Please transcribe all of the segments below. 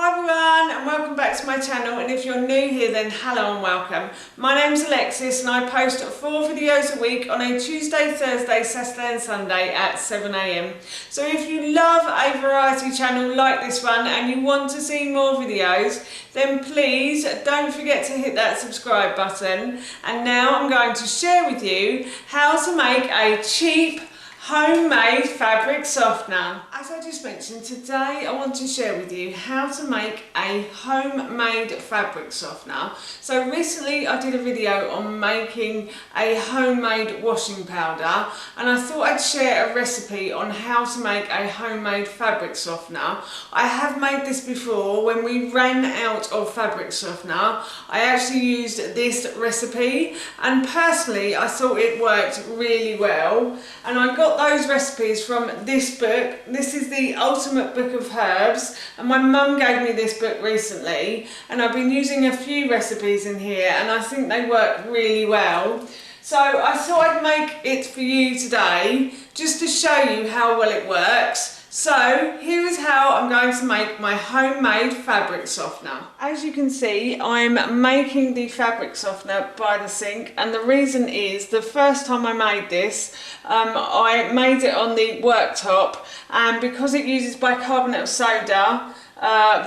Hi everyone and welcome back to my channel, and if you're new here then hello and welcome. My name's Alexis and I post 4 videos a week on a Tuesday, Thursday, Saturday and Sunday at 7 AM. So if you love a variety channel like this one and you want to see more videos, then please don't forget to hit that subscribe button. And now I'm going to share with you how to make a cheap homemade fabric softener. As I just mentioned, today I want to share with you how to make a homemade fabric softener. So recently I did a video on making a homemade washing powder, and I thought I'd share a recipe on how to make a homemade fabric softener. I have made this before. When we ran out of fabric softener, I actually used this recipe, and personally I thought it worked really well. And I got those recipes from this book. This is the Ultimate Book of Herbs, and my mum gave me this book recently, and I've been using a few recipes in here and I think they work really well. So I thought I'd make it for you today just to show you how well it works. So here is how I'm going to make my homemade fabric softener. As you can see, I'm making the fabric softener by the sink, and the reason is the first time I made this, I made it on the worktop, and because it uses bicarbonate of soda,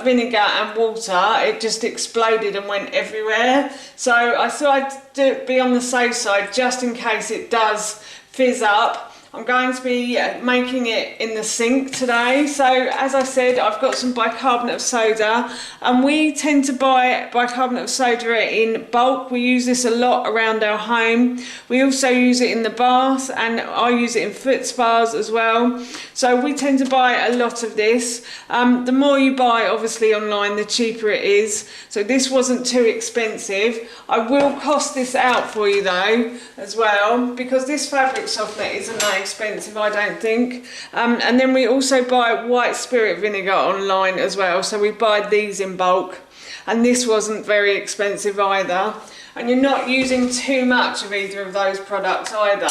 vinegar and water, it just exploded and went everywhere. So I thought I'd be on the safe side just in case it does fizz up. I'm going to be making it in the sink today. So as I said, I've got some bicarbonate of soda, and we tend to buy bicarbonate of soda in bulk. We use this a lot around our home. We also use it in the bath, and I use it in foot spas as well. So we tend to buy a lot of this. The more you buy obviously online, the cheaper it is. So this wasn't too expensive. I will cost this out for you though as well, because this fabric softener isn't that expensive, I don't think. And then we also buy white spirit vinegar online as well, so we buy these in bulk, and this wasn't very expensive either, and you're not using too much of either of those products either.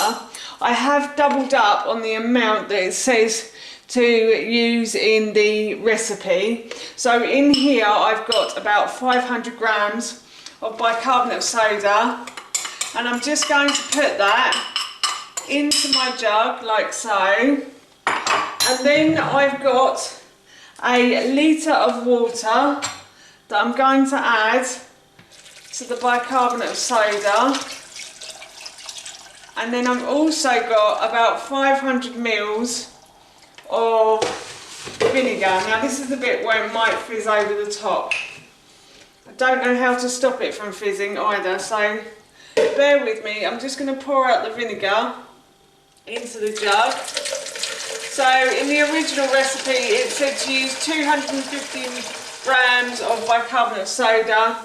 I have doubled up on the amount that it says to use in the recipe. So in here I've got about 500 grams of bicarbonate of soda, and I'm just going to put that into my jug like so, and then I've got a litre of water that I'm going to add to the bicarbonate of soda, and then I've also got about 500 mils of vinegar. Now this is the bit where it might fizz over the top. I don't know how to stop it from fizzing either, so bear with me. I'm just going to pour out the vinegar into the jug. So in the original recipe it said to use 250 grams of bicarbonate of soda,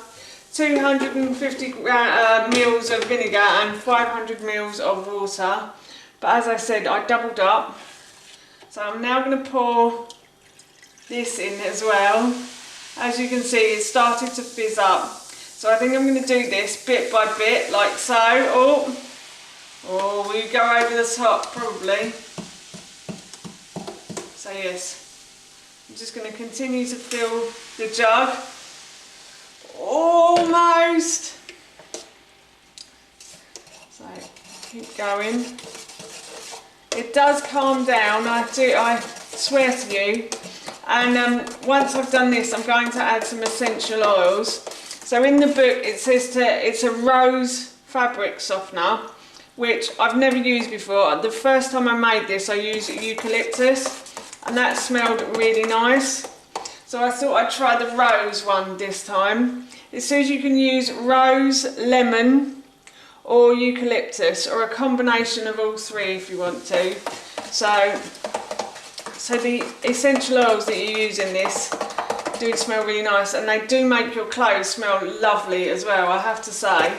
250 mils of vinegar and 500 mils of water, but as I said I doubled up. So I'm now going to pour this in as well. As you can see, it started to fizz up, so I think I'm going to do this bit by bit like so. Or we go over the top probably. So yes, I'm just going to continue to fill the jug. Almost. So keep going. It does calm down, I swear to you. And once I've done this, I'm going to add some essential oils. So in the book it says it's a rose fabric softener, which I've never used before. The first time I made this I used eucalyptus, and that smelled really nice. So I thought I'd try the rose one this time. It says you can use rose, lemon or eucalyptus, or a combination of all three if you want to. So the essential oils that you use in this do smell really nice, and they do make your clothes smell lovely as well, I have to say.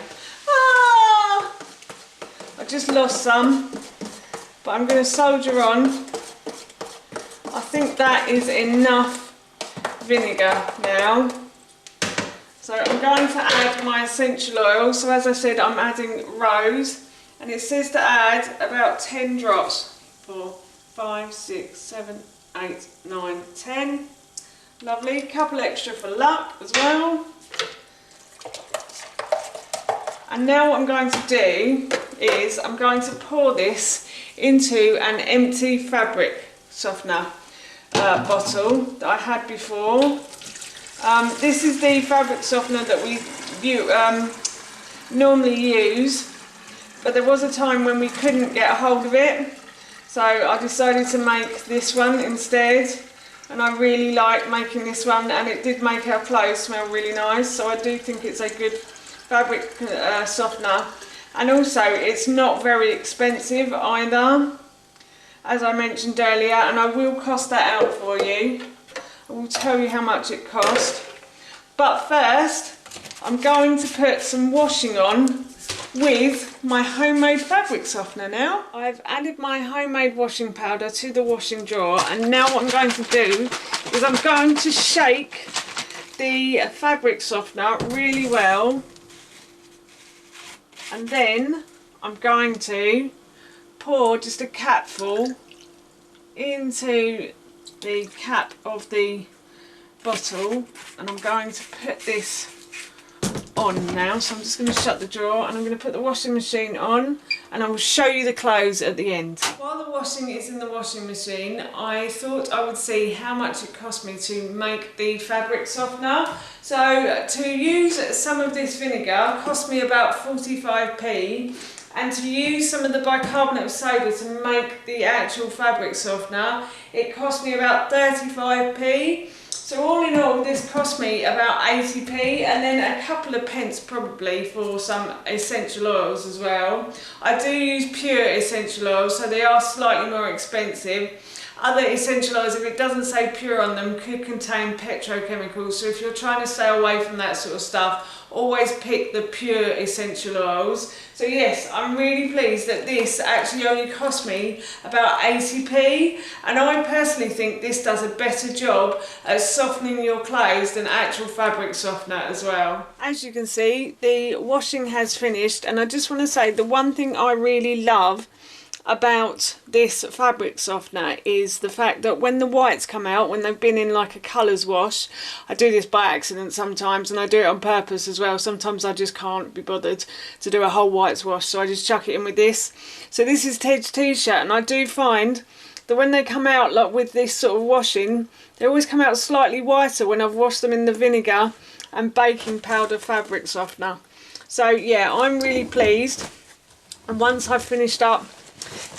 I just lost some, but I'm going to soldier on. I think that is enough vinegar now. So I'm going to add my essential oil. So as I said, I'm adding rose, and it says to add about 10 drops. 4, 5, 6, 7, 8, 9, 10. Lovely, couple extra for luck as well. And now what I'm going to do is I'm going to pour this into an empty fabric softener bottle that I had before. This is the fabric softener that we normally use, but there was a time when we couldn't get a hold of it, so I decided to make this one instead, and I really like making this one, and it did make our clothes smell really nice, so I do think it's a good fabric softener. And also it's not very expensive either, as I mentioned earlier, and I will cost that out for you. I will tell you how much it cost. But first I'm going to put some washing on with my homemade fabric softener now. I've added my homemade washing powder to the washing drawer, and now what I'm going to do is I'm going to shake the fabric softener really well, and then I'm going to pour just a capful into the cap of the bottle, and I'm going to put this on now. So I'm just going to shut the drawer and I'm going to put the washing machine on, and I will show you the clothes at the end. While the washing is in the washing machine, I thought I would see how much it cost me to make the fabric softener. So to use some of this vinegar cost me about 45p, and to use some of the bicarbonate of soda to make the actual fabric softener, it cost me about 35p. So all in all, this cost me about 80p, and then a couple of pence probably for some essential oils as well. I do use pure essential oils, so they are slightly more expensive. Other essential oils, if it doesn't say pure on them, could contain petrochemicals, so if you're trying to stay away from that sort of stuff, always pick the pure essential oils. So yes, I'm really pleased that this actually only cost me about 80p, and I personally think this does a better job at softening your clothes than actual fabric softener as well. As you can see, the washing has finished, and I just want to say the one thing I really love about this fabric softener is the fact that when the whites come out, when they've been in like a colours wash, I do this by accident sometimes, and I do it on purpose as well. Sometimes I just can't be bothered to do a whole whites wash, so I just chuck it in with this. So this is Ted's t-shirt, and I do find that when they come out like with this sort of washing, they always come out slightly whiter when I've washed them in the vinegar and baking powder fabric softener. So yeah, I'm really pleased, and once I've finished up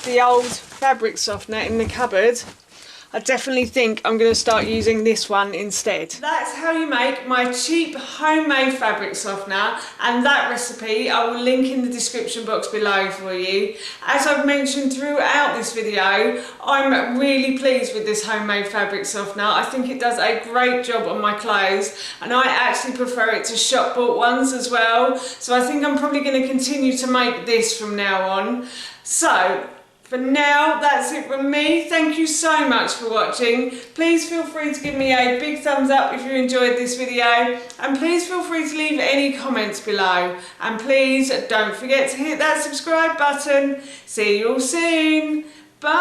the old fabric softener in the cupboard, I definitely think I'm going to start using this one instead. That's how you make my cheap homemade fabric softener, and that recipe I will link in the description box below for you. As I've mentioned throughout this video, I'm really pleased with this homemade fabric softener. I think it does a great job on my clothes, and I actually prefer it to shop bought ones as well. So I think I'm probably going to continue to make this from now on. So for now, that's it from me. Thank you so much for watching. Please feel free to give me a big thumbs up if you enjoyed this video, and please feel free to leave any comments below, and please don't forget to hit that subscribe button. See you all soon. Bye.